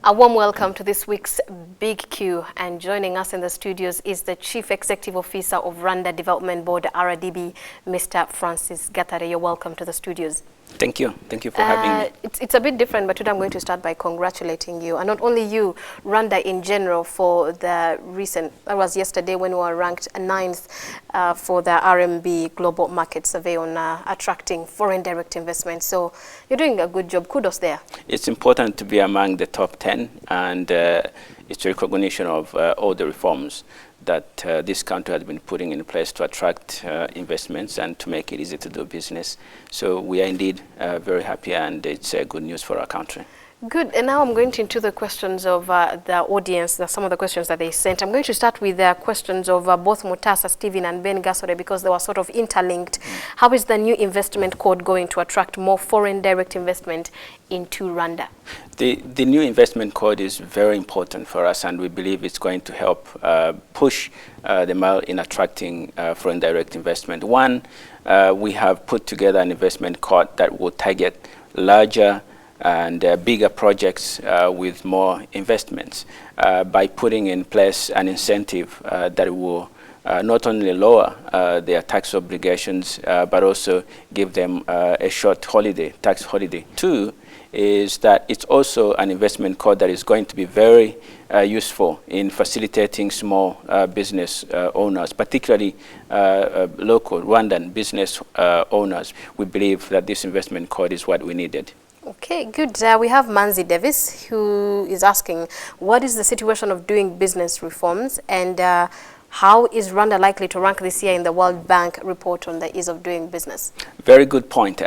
A warm welcome to this week's Big Q, and joining us in the studios is the Chief Executive Officer of Rwanda Development Board, RDB, Mr. Francis Gatare. You're welcome to the studios. Thank you. Thank you for having me. It's a bit different, but today I'm going to start by congratulating you, and not only you, Rwanda in general, for the recent, that was yesterday when we were ranked 9th for the RMB Global Market Survey on attracting foreign direct investment. So you're doing a good job. Kudos there. It's important to be among the top 10, and it's a recognition of all the reforms that this country has been putting in place to attract investments and to make it easy to do business. So we are indeed very happy, and it's good news for our country. Good. And now I'm going into the questions of the audience, some of the questions that they sent. I'm going to start with the questions of both Mutasa, Stephen, and Ben Gasore, because they were sort of interlinked. How is the new investment code going to attract more foreign direct investment into Rwanda? The new investment code is very important for us, and we believe it's going to help push the mile in attracting foreign direct investment. One, we have put together an investment code that will target larger and bigger projects with more investments by putting in place an incentive that will not only lower their tax obligations but also give them a short holiday, tax holiday. Two is that it's also an investment code that is going to be very useful in facilitating small business owners, particularly local Rwandan business owners. We believe that this investment code is what we needed. Okay, good. We have Manzi Davis, who is asking, what is the situation of doing business reforms, and how is Rwanda likely to rank this year in the World Bank report on the ease of doing business? Very good point.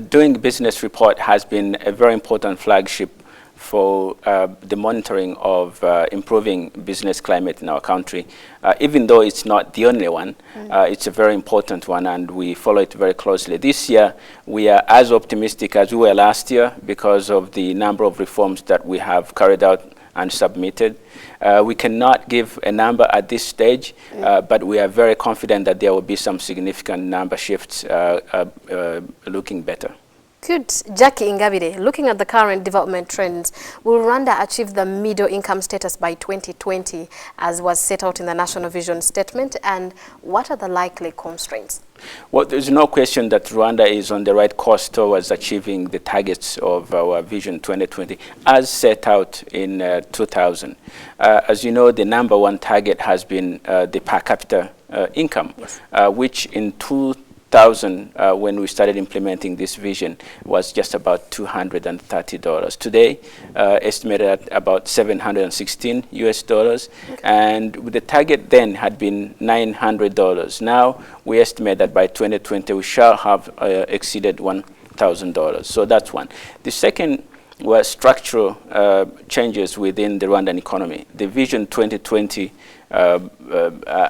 Doing business report has been a very important flagship for the monitoring of improving business climate in our country. Even though it's not the only one, it's a very important one, and we follow it very closely. This year, we are as optimistic as we were last year because of the number of reforms that we have carried out and submitted. We cannot give a number at this stage, but we are very confident that there will be some significant number shifts looking better. Good. Jackie Ingabire, looking at the current development trends, will Rwanda achieve the middle income status by 2020 as was set out in the National Vision Statement, and what are the likely constraints? Well, there's no question that Rwanda is on the right course towards achieving the targets of our Vision 2020 as set out in 2000. As you know, the #1 target has been the per capita income, yes, which in 2000, when we started implementing this vision, was just about $230. Today, estimated at about $716 US, okay, and the target then had been $900. Now we estimate that by 2020 we shall have exceeded $1,000. So that's one. The second were structural changes within the Rwandan economy. The Vision 2020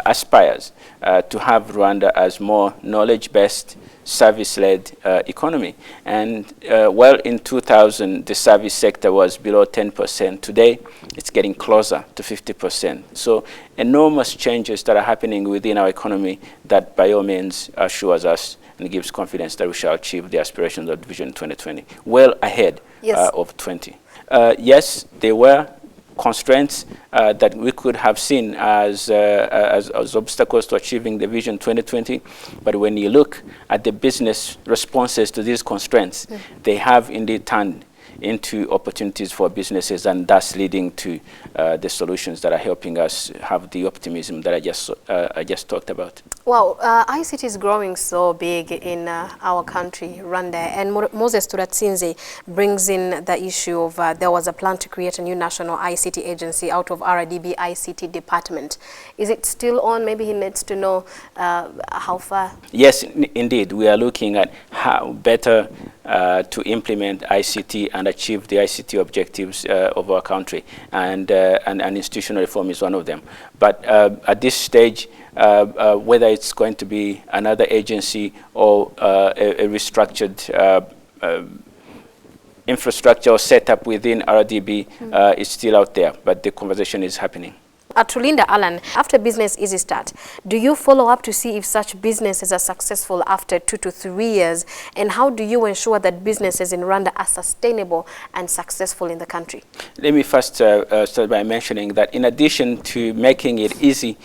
aspires to have Rwanda as more knowledge-based, service-led economy. And while in 2000 the service sector was below 10%, today it's getting closer to 50%. So enormous changes that are happening within our economy that by all means assures us and gives confidence that we shall achieve the aspirations of Vision 2020, well ahead, yes, of 20. Yes, there were constraints that we could have seen as obstacles to achieving the Vision 2020, but when you look at the business responses to these constraints, they have indeed turned into opportunities for businesses, and thus leading to the solutions that are helping us have the optimism that I just talked about. Well, ICT is growing so big in our country, Rwanda, and Moses Turatsinze brings in the issue of there was a plan to create a new national ICT agency out of RDB ICT department. Is it still on? Maybe he needs to know how far. Yes, indeed. We are looking at how better to implement ICT and achieve the ICT objectives of our country, and institutional reform is one of them. But at this stage, whether it's going to be another agency or a restructured infrastructure or setup within RDB is still out there, but the conversation is happening. At Tulinda Alan, after Business Easy Start, do you follow up to see if such businesses are successful after 2 to 3 years? And how do you ensure that businesses in Rwanda are sustainable and successful in the country? Let me first start by mentioning that in addition to making it easy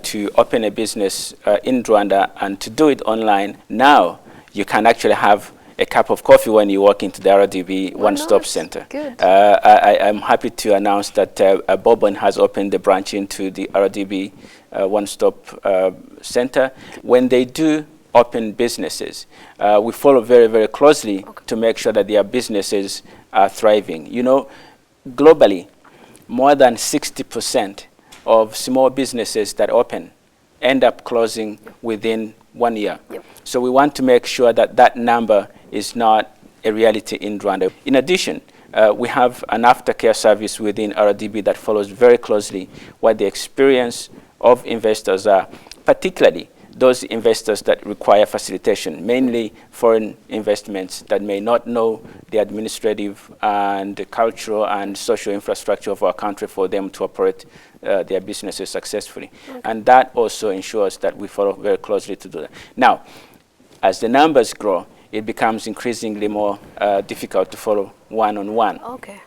to open a business in Rwanda and to do it online, now you can actually have a cup of coffee when you walk into the RDB One-Stop Center. Good. I'm happy to announce that Bourbon has opened the branch into the RDB One-Stop Center. When they do open businesses, we follow very, very closely to make sure that their businesses are thriving. You know, globally, more than 60% of small businesses that open end up closing within 1 year. Yep. So we want to make sure that that number is not a reality in Rwanda. In addition, we have an aftercare service within RDB that follows very closely what the experience of investors are, particularly those investors that require facilitation, mainly foreign investments that may not know the administrative and the cultural and social infrastructure of our country for them to operate their businesses successfully. Okay. And that also ensures that we follow very closely to do that. Now, as the numbers grow, it becomes increasingly more difficult to follow one-on-one. Okay.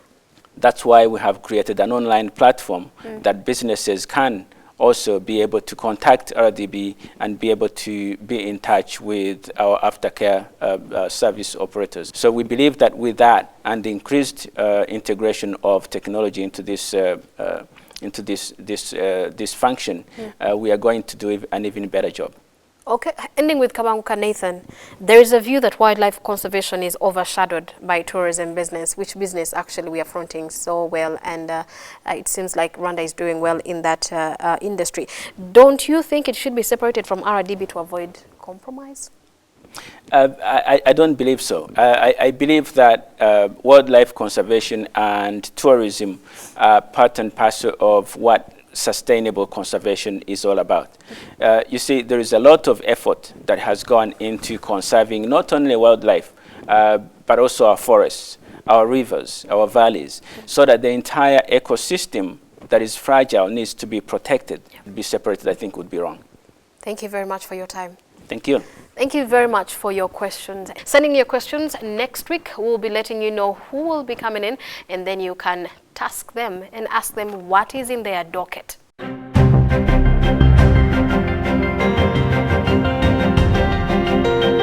That's why we have created an online platform that businesses can also be able to contact RDB and be able to be in touch with our aftercare service operators. So we believe that with that and the increased integration of technology into this function, we are going to do an even better job. Okay, ending with Kabanguka Nathan, there is a view that wildlife conservation is overshadowed by tourism business, which business actually we are fronting so well, and it seems like Rwanda is doing well in that industry. Don't you think it should be separated from RDB to avoid compromise? I don't believe so. I believe that wildlife conservation and tourism are part and parcel of what sustainable conservation is all about. You see, there is a lot of effort that has gone into conserving not only wildlife, but also our forests, our rivers, our valleys, so that the entire ecosystem that is fragile needs to be protected. To be separated, I think, would be wrong. Thank you very much for your time. Thank you. Thank you very much for your questions. Sending your questions next week. We'll be letting you know who will be coming in, and then you can task them and ask them what is in their docket.